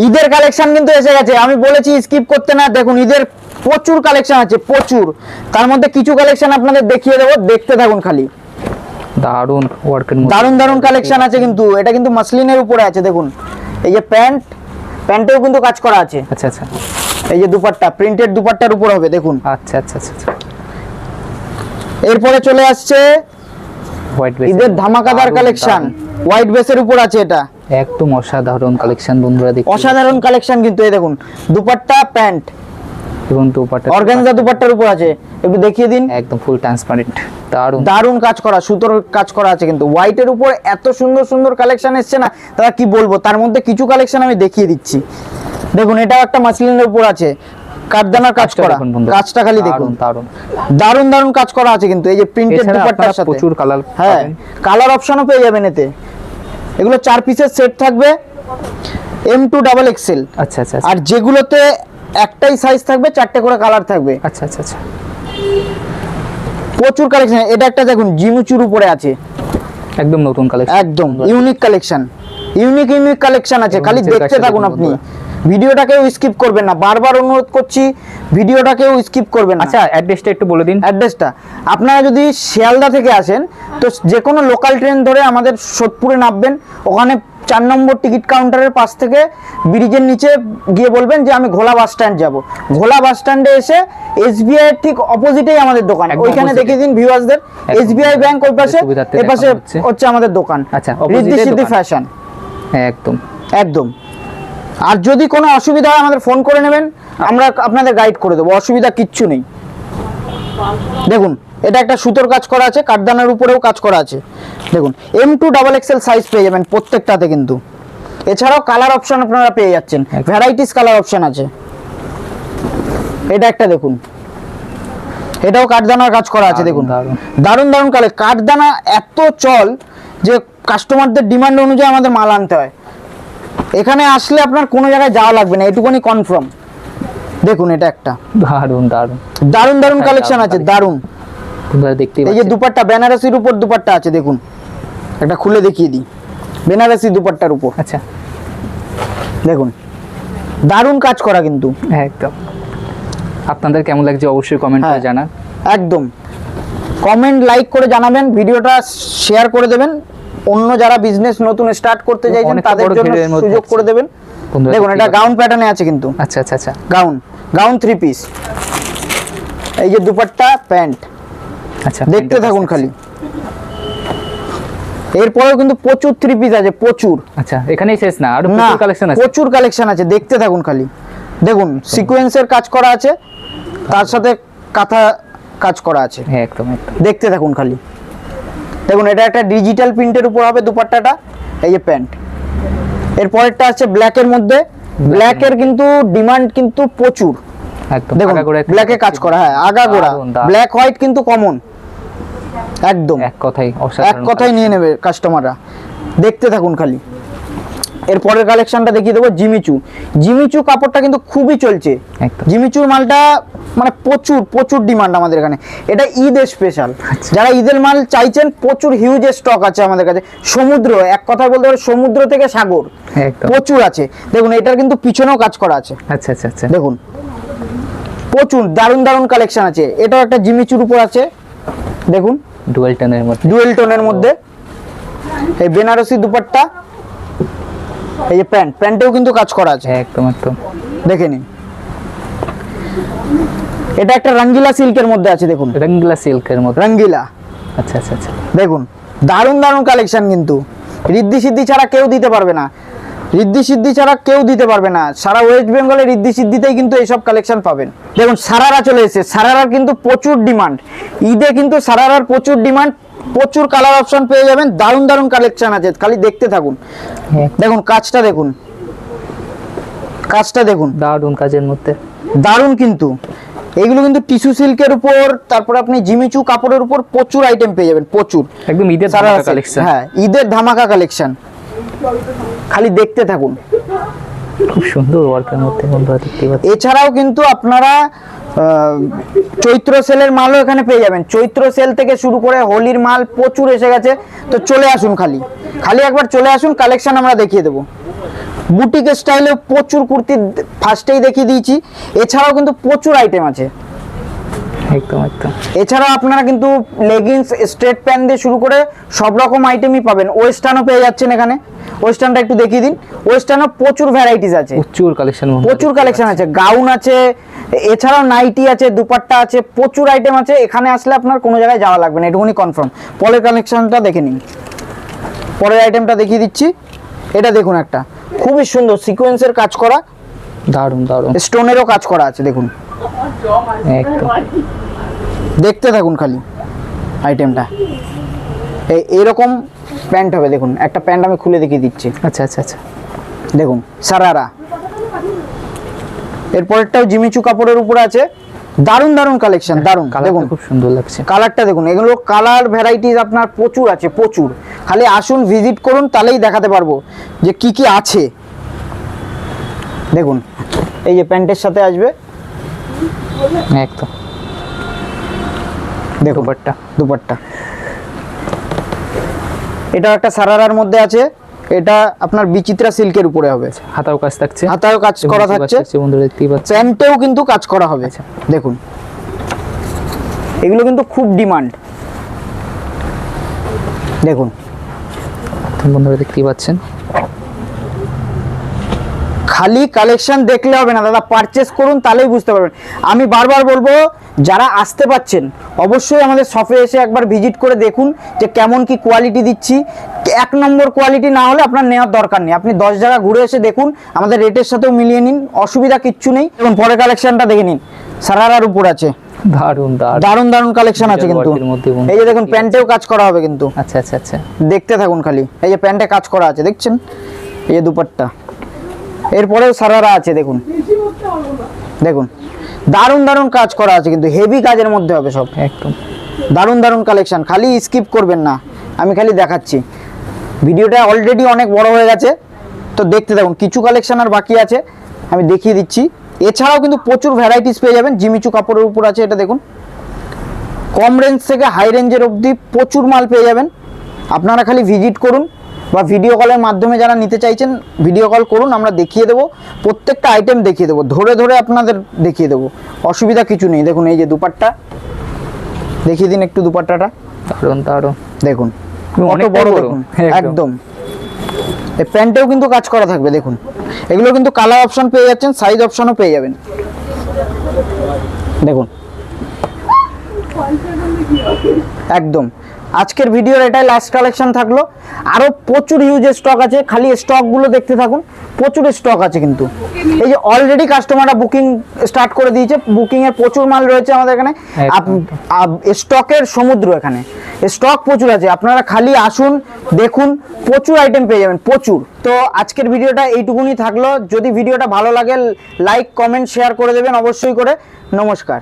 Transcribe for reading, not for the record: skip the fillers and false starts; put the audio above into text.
ঈদের কালেকশন কিন্তু এসে গেছে, আমি বলেছি স্কিপ করতে না। দেখুন ঈদের প্রচুর কালেকশন আছে, প্রচুর। তার মধ্যে কিছু কালেকশন আপনাদের দেখিয়ে দেবো, দেখতে থাকুন খালি। দারুন ওয়ার্কের মধ্যে দারুন দারুন কালেকশন আছে কিন্তু। এটা কিন্তু মাসলিনের উপরে আছে দেখুন। এই যে প্যান্টেও কিন্তু কাজ করা আছে। আচ্ছা আচ্ছা, এই যে দুপাট্টা, প্রিন্টেড দুপাট্টার উপর হবে দেখুন। আচ্ছা আচ্ছা আচ্ছা। এরপরে চলে আসছে হোয়াইট বেস, ঈদের ধামাকাদার কালেকশন, হোয়াইট বেসের উপর আছে। এটা একদম অসাধারণ কালেকশন বন্ধুরা, দেখুন অসাধারণ কালেকশন কিন্তু। এই দেখুন দুপাট্টা, প্যান্ট এবং দুপাট্টা অর্গানজা দুপাট্টার উপর আছে, একটু দেখিয়ে দিন। একদম ফুল ট্রান্সপারেন্ট, দারুন দারুন কাজ করা, সুতোর কাজ করা আছে কিন্তু। হোয়াইটের উপর এত সুন্দর সুন্দর কালেকশন এসছে না, তারা কি বলবো। তার মধ্যে কিছু কালেকশন আমি দেখিয়ে দিচ্ছি। দেখুন এটাও একটা মাসলিনের উপর আছে, কাঠদানার কাজ করা, কাজটা খালি দেখুন। দারুন দারুন দারুন কাজ করা আছে কিন্তু। এই যে প্রিন্টেড দুপাট্টার সাথে প্রচুর কালার, হ্যাঁ কালার অপশনও পেয়ে যাবেন এতে। এগুলো 4 পিসের সেট থাকবে, M2 ডাবল এক্সেল। আচ্ছা আচ্ছা, আর যেগুলোতে একটাই সাইজ থাকবে, 4টে করে কালার থাকবে। আচ্ছা আচ্ছা আচ্ছা, প্রচুর কালেকশন। এটা একটা দেখুন জিমুচুর উপরে আছে, একদম নতুন কালেকশন, একদম ইউনিক কালেকশন। ইউনিক কালেকশন আছে, খালি দেখতে থাকুন আপনি। ভিডিওটাকেও স্কিপ করবেন না, বারবার অনুরোধ করছি, ভিডিওটাকেও স্কিপ করবেন না। আচ্ছা অ্যাড্রেসটা একটু বলে দিন। অ্যাড্রেসটা আপনারা যদি শিয়ালদা থেকে আসেন তো যে কোনো লোকাল ট্রেন ধরে আমাদের সোদপুরে নামবেন। ওখানে 4 নম্বর টিকিট কাউন্টারের পাশ থেকে ব্রিজের নিচে গিয়ে বলবেন যে আমি ঘোলা বাস স্ট্যান্ড যাব। ঘোলা বাস স্ট্যান্ডে এসে SBI এর ঠিক অপোজিটেই আমাদের দোকান, ওইখানে দেখিয়ে দিন ভিউয়ার্সদের। SBI ব্যাংক ওই পাশে, এই পাশে হচ্ছে আমাদের দোকান। আচ্ছা, ঋদ্ধি সিদ্ধি ফ্যাশন, একদম একদম। আর যদি কোনো অসুবিধা হয় আমাদের ফোন করে নেবেন, আমরা আপনাদের গাইড করে দেবো, অসুবিধা কিচ্ছু নেই। দেখুন এটা একটা সুতোর কাজ করা আছে, কাঠদানার উপরেও কাজ করা আছে দেখুন। M2 ডাবল এক্সেল সাইজ পেয়ে যাবেন প্রত্যেকটাতে কিন্তু। এছাড়াও কালার অপশন আপনারা পেয়ে যাচ্ছেন, ভ্যারাইটিস কালার অপশন আছে। এটা একটা দেখুন, এটাও কাঠদানার কাজ করা আছে দেখুন। দারুন দারুন কালার। কাঠদানা এত চল যে কাস্টমারদের ডিমান্ড অনুযায়ী আমাদের মাল আনতে হয়। এখানে আসলে আপনার কোনো জায়গায় যাওয়া লাগবে না, এটুকুনি কনফার্ম। দেখুন এটা একটা দারুন দারুন দারুন দারুন কালেকশন আছে, দারুন। দেখতে এই যে দুপাট্টা, বেনারসির উপর দুপাট্টা আছে দেখুন। একটা খুলে দেখিয়ে দিই, বেনারসি দুপাট্টার উপর। আচ্ছা দেখুন দারুন কাজ করা কিন্তু একদম। আপনাদের কেমন লাগছে অবশ্যই কমেন্ট করে জানান। একদম কমেন্ট লাইক করে জানাবেন, ভিডিওটা শেয়ার করে দেবেন। অন্য যারা বিজনেস নতুন স্টার্ট করতে চাইছেন তাদের জন্য সুযোগ করে দেবেন। দেখুন এটা গাউন প্যাটার্নে আছে কিন্তু। আচ্ছা আচ্ছা আচ্ছা, গাউন 3 পিস। এই যে দুপাট্টা, প্যান্ট। আচ্ছা দেখতে থাকুন খালি। এরপরেও কিন্তু প্রচুর 3 পিস আছে, প্রচুর। আচ্ছা এখানেই শেষ না, আরো প্রচুর কালেকশন আছে, প্রচুর কালেকশন আছে, দেখতে থাকুন খালি। দেখুন সিকোয়েন্সের কাজ করা আছে, তার সাথে কাঁথা কাজ করা আছে, একদম একদম। দেখতে থাকুন খালি। দেখুন এটা একটা ডিজিটাল প্রিন্টের উপর হবে দুপাট্টাটা। এই যে প্যান্ট। এর পরেরটা আছে ব্ল্যাকের মধ্যে। ব্ল্যাকের কিন্তু ডিমান্ড কিন্তু প্রচুর, একদম। দেখুন ব্ল্যাকে কাজ করা, হ্যাঁ আগাগোড়া। ব্ল্যাক হোয়াইট কিন্তু কমন, একদম এক কথাই নিয়ে নেবে কাস্টমাররা। দেখতে থাকুন খালি। এরপরের কালেকশনটা দেখিয়ে দেবো জিমিচু কাপড়টা কিন্তু খুবই চলছে। জিমিচুর মালটা মানে প্রচুর প্রচুর ডিমান্ড আমাদের এখানে। এটা ঈদ স্পেশাল, যারা ঈদের মাল চাইছেন প্রচুর হিউজ স্টক আছে আমাদের কাছে। সমুদ্র, এক কথায় বলতে পারে সমুদ্র থেকে সাগর প্রচুর আছে। দেখুন এটার কিন্তু পিছনেও কাজ করা আছে। আচ্ছা আচ্ছা আচ্ছা, দেখুন প্রচুর দারুন দারুন কালেকশন আছে। এটাও একটা জিমিচুর উপর আছে দেখুন, ডুয়েল টোনের মধ্যে। এই বেনারসি দুপাট্টা, এই যে প্যান্টেও কিন্তু কাজ করা আছে, একদম একদম। দেখে নিন। এটা একটা রঙ্গিলা সিল্কের মধ্যে আছে দেখুন, রঙ্গিলা সিল্কের মধ্যে, রঙ্গিলা। আচ্ছা আচ্ছা আচ্ছা, দেখুন দারুন দারুন কালেকশন কিন্তু। ঋদ্ধি সিদ্ধি ছাড়া কেউ দিতে পারবে না, ঋদ্ধি সিদ্ধি ছাড়া কেউ দিতে পারবে না। সারা ওয়েস্ট বেঙ্গলে ঋদ্ধি সিদ্ধিতেই কিন্তু এইসব কালেকশন পাবেন। দেখুন সারারা চলে এসেছে, সারারার কিন্তু প্রচুর ডিমান্ড। ঈদে কিন্তু সারারার প্রচুর ডিমান্ড, প্রচুর কালার অপশন পেয়ে যাবেন। দারুন দারুন কালেকশন আছে, খালি দেখতে থাকুন। দেখুন কাজটা দেখুন, কাজটা দেখুন, দারুন কাজের মধ্যে, দারুন কিন্তু। এগুলো কিন্তু টিস্যু সিল্কের উপর, তারপর আপনি জিমিচু কাপড়ের উপর প্রচুর আইটেম পেয়ে যাবেন, প্রচুর। একদম ঈদের ধামাকা কালেকশন। হ্যাঁ ঈদের ধামাকা কালেকশন, খালি দেখতে থাকুন। খুব সুন্দর ওয়ার্কের মধ্যে বন্ধুরা দেখতে পাচ্ছেন। এছাড়াও কিন্তু আপনারা চৈত্র সেলের মালও এখানে পেয়ে যাবেন। চৈত্র সেল থেকে শুরু করে হোলির মাল প্রচুর এসে গেছে, তো চলে আসুন, খালি একবার চলে আসুন, কালেকশন আমরা দেখিয়ে দেবো। বুটিক স্টাইলে প্রচুর কুর্তি ফার্স্টেই দেখিয়ে দিয়েছি, এছাড়াও কিন্তু প্রচুর আইটেম আছে। একদম একদম। এছাড়া আপনারা কিন্তু লেগিংস, স্ট্রেট প্যান্ট দিয়ে শুরু করে সব রকম আইটেমই পাবেন। ওয়েস্টার্নও পেয়ে যাচ্ছেন এখানে, ওয়েস্টার্নটা একটু দেখিয়ে দিন। ওয়েস্টার্নও প্রচুর ভ্যারাইটিস আছে, প্রচুর কালেকশন, প্রচুর কালেকশন আছে। গাউন আছে, এছাড়াও নাইটি আছে, দুপাট্টা আছে, প্রচুর আইটেম আছে। এখানে আসলে আপনার কোনো জায়গায় যাওয়া লাগবে না, এটুকুনি কনফার্ম। পরের কালেকশনটা দেখে নিন, পরের আইটেমটা দেখিয়ে দিচ্ছি। এটা দেখুন, একটা খুবই সুন্দর সিকোয়েন্সের কাজ করা, দারুন দারুন, স্টোনেরও কাজ করা আছে দেখুন। একদম দেখতে থাকুন খালি আইটেমটা। এইরকম প্যান্ট হবে দেখুন, একটা প্যান্ট আমি খুলে দেখিয়ে দিচ্ছি। আচ্ছা আচ্ছা আচ্ছা, দেখুন সারারা। এরপরেরটাও জিমিচু কাপড়ের উপরে আছে, দারুন দারুন কালেকশন, দারুন। দেখুন খুব সুন্দর লাগছে কালারটা দেখুন, এগুলো কালার ভ্যারাইটিস আপনার প্রচুর আছে, প্রচুর। খালি আসুন, ভিজিট করুন, তাহলেই দেখাতে পারবো যে কি কি আছে। দেখুন এই যে প্যান্টের সাথে আসবে, একদম। দেখুন দুপাট্টা, দুপাট্টা। এটা একটা সারারার মধ্যে আছে, এটা আপনার বিচিত্রা সিল্কের উপরে হবে, হাতাও কাজ থাকছে, হাতায়ও কাজ করা থাকছে, বন্ধুরা দেখতেই পাচ্ছেন। প্যান্টেও কিন্তু কাজ করা হবে। দেখুন এগুলো কিন্তু খুব ডিমান্ড, দেখুন বন্ধুরা দেখতেই পাচ্ছেন। খালি কালেকশন দেখলে হবে না দাদা, পারচেস করুন, তাহলেই বুঝতে পারবেন। আমি বারবার বলবো, যারা আসতে পাচ্ছেন অবশ্যই আমাদের শপে এসে একবার ভিজিট করে দেখুন যে কেমন কি কোয়ালিটি দিচ্ছি। এক নম্বর কোয়ালিটি না হলে আপনার নেওয়ার দরকার নেই, আপনি 10 জায়গা ঘুরে এসে দেখুন, আমাদের রেটের সাথেও মিলিয়ে নিন, অসুবিধা কিচ্ছু নেই। এবং পরের কালেকশনটা দেখে নিন, সারারার উপর আছে, দারুন দারুন দারুন দারুন কালেকশন আছে কিন্তু। এই যে দেখুন প্যান্টেও কাজ করা হবে কিন্তু। আচ্ছা আচ্ছা আচ্ছা, দেখতে থাকুন খালি, এই যে প্যান্টে কাজ করা আছে দেখছেন, এই যে দুপাট্টা। এরপরেও সারারা আছে দেখুন, দেখুন দারুন দারুন কাজ করা আছে কিন্তু, হেভি কাজের মধ্যে হবে সব, একদম দারুন দারুন কালেকশন। খালি স্কিপ করবেন না, আমি খালি দেখাচ্ছি। ভিডিওটা অলরেডি অনেক বড় হয়ে গেছে, তো দেখতে থাকুন। কিছু কালেকশন আর বাকি আছে, আমি দেখিয়ে দিচ্ছি। এছাড়াও কিন্তু প্রচুর ভ্যারাইটিস পেয়ে যাবেন। জিমিচু কাপড়ের উপর আছে, এটা দেখুন। কম রেঞ্জ থেকে হাই রেঞ্জের অবধি প্রচুর মাল পেয়ে যাবেন। আপনারা খালি ভিজিট করুন, বা ভিডিও কলের মাধ্যমে যারা নিতে চাইছেন ভিডিও কল করুন, আমরা দেখিয়ে দেবো, প্রত্যেকটা আইটেম দেখিয়ে দেবো, ধরে ধরে আপনাদের দেখিয়ে দেবো, অসুবিধা কিছু নেই। দেখুন এই যে দুপাট্টা, দেখিয়ে দিন একটু দুপাট্টাটা, দারুন দারুন। দেখুন অনেক কত বড়, বড়, দেখুন একদম। একদম। এই প্যান্টেও কিন্তু কাজ করা থাকবে দেখুন। এগুলো কিন্তু কালার অপশন পেয়ে যাচ্ছেন, সাইজ অপশনও পেয়ে যাবেন। দেখুন একদম। আজকের ভিডিওর এটাই লাস্ট কালেকশন থাকলো, আরো প্রচুর হিউজ স্টক আছে, খালি স্টকগুলো দেখতে থাকুন, প্রচুর স্টক আছে কিন্তু। এই যে অলরেডি কাস্টমাররা বুকিং স্টার্ট করে দিয়েছে, বুকিং এর প্রচুর মাল রয়েছে আমাদের এখানে, স্টকের সমুদ্র, এখানে স্টক প্রচুর আছে। আপনারা খালি আসুন, দেখুন, প্রচুর আইটেম পেয়ে যাবেন, প্রচুর। তো আজকের ভিডিওটা এইটুকুনি থাকলো। যদি ভিডিওটা ভালো লাগে লাইক, কমেন্ট, শেয়ার করে দেবেন অবশ্যই করে। নমস্কার।